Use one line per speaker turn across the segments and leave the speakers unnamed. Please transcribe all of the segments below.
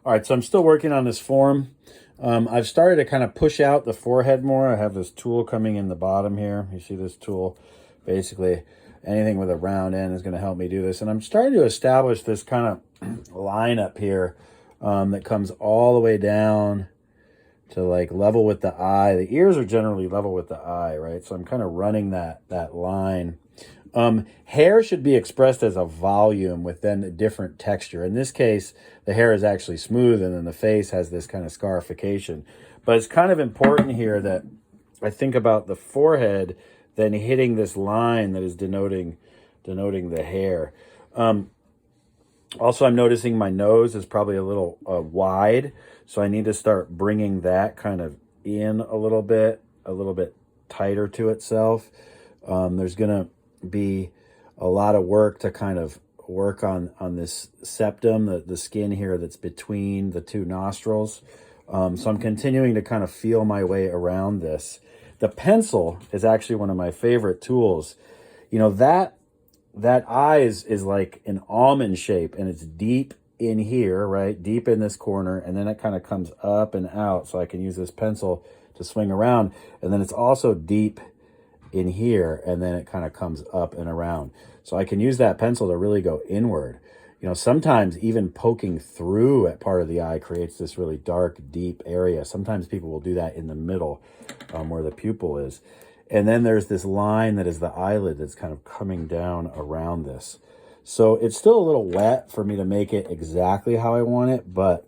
All right, so I'm still working on this form. I've started to kind of push out the forehead more. I have this tool coming in the bottom here. You see this tool? Basically, anything with a round end is going to help me do this. And I'm starting to establish this kind of line up here that comes all the way down to like level with the eye. The ears are generally level with the eye, right? So I'm kind of running that line. Hair should be expressed as a volume with then a different texture. In this case, the hair is actually smooth and then the face has this kind of scarification. But it's kind of important here that I think about the forehead then hitting this line that is denoting the hair. Also, I'm noticing my nose is probably a little wide, so I need to start bringing that kind of in a little bit tighter to itself. There's going to be a lot of work to kind of work on this septum, the skin here that's between the two nostrils. So I'm continuing to kind of feel my way around this. The pencil is actually one of my favorite tools. You know, that eye is like an almond shape, and it's deep in here, right? Deep in this corner, and then it kind of comes up and out, so I can use this pencil to swing around. And then it's also deep in here, and then it kind of comes up and around. So I can use that pencil to really go inward. You know, sometimes even poking through at part of the eye creates this really dark, deep area. Sometimes people will do that in the middle where the pupil is. And then there's this line that is the eyelid that's kind of coming down around this. So it's still a little wet for me to make it exactly how I want it. But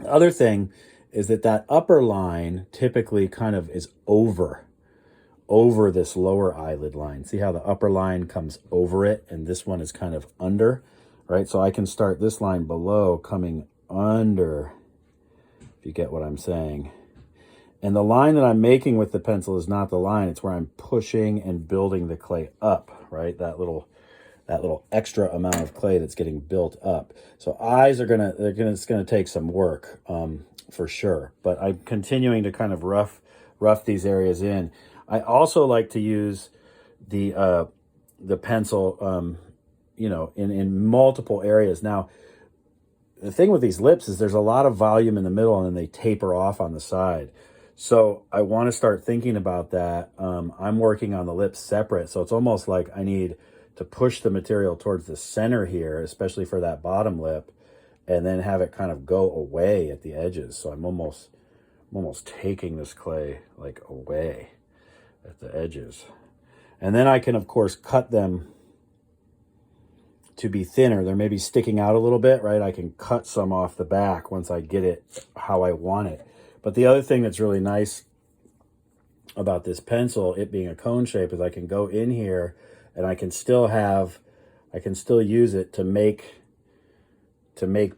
the other thing is that upper line typically kind of is over this lower eyelid line. See how the upper line comes over it and this one is kind of under, right? So I can start this line below coming under, if you get what I'm saying. And the line that I'm making with the pencil is not the line. It's where I'm pushing and building the clay up, right? That little extra amount of clay that's getting built up. So eyes it's gonna take some work for sure. But I'm continuing to kind of rough these areas in. I also like to use the pencil, you know, in multiple areas. Now, the thing with these lips is there's a lot of volume in the middle and then they taper off on the side. So I want to start thinking about that. I'm working on the lips separate. So it's almost like I need to push the material towards the center here, especially for that bottom lip, and then have it kind of go away at the edges. So I'm almost taking this clay like away at the edges. And then I can, of course, cut them to be thinner. They're maybe sticking out a little bit, right? I can cut some off the back once I get it how I want it. But the other thing that's really nice about this pencil, it being a cone shape, is I can go in here and I can still use it to make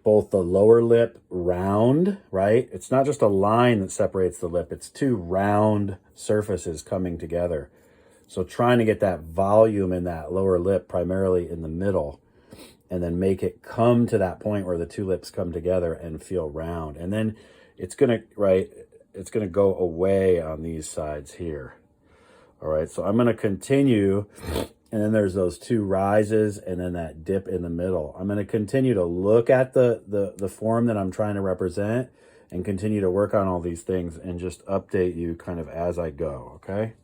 both the lower lip round, right? It's not just a line that separates the lip, it's two round surfaces coming together. So trying to get that volume in that lower lip, primarily in the middle, and then make it come to that point where the two lips come together and feel round. And then it's gonna go away on these sides here. All right, so I'm gonna continue, and then there's those two rises and then that dip in the middle. I'm gonna continue to look at the form that I'm trying to represent and continue to work on all these things and just update you kind of as I go, okay?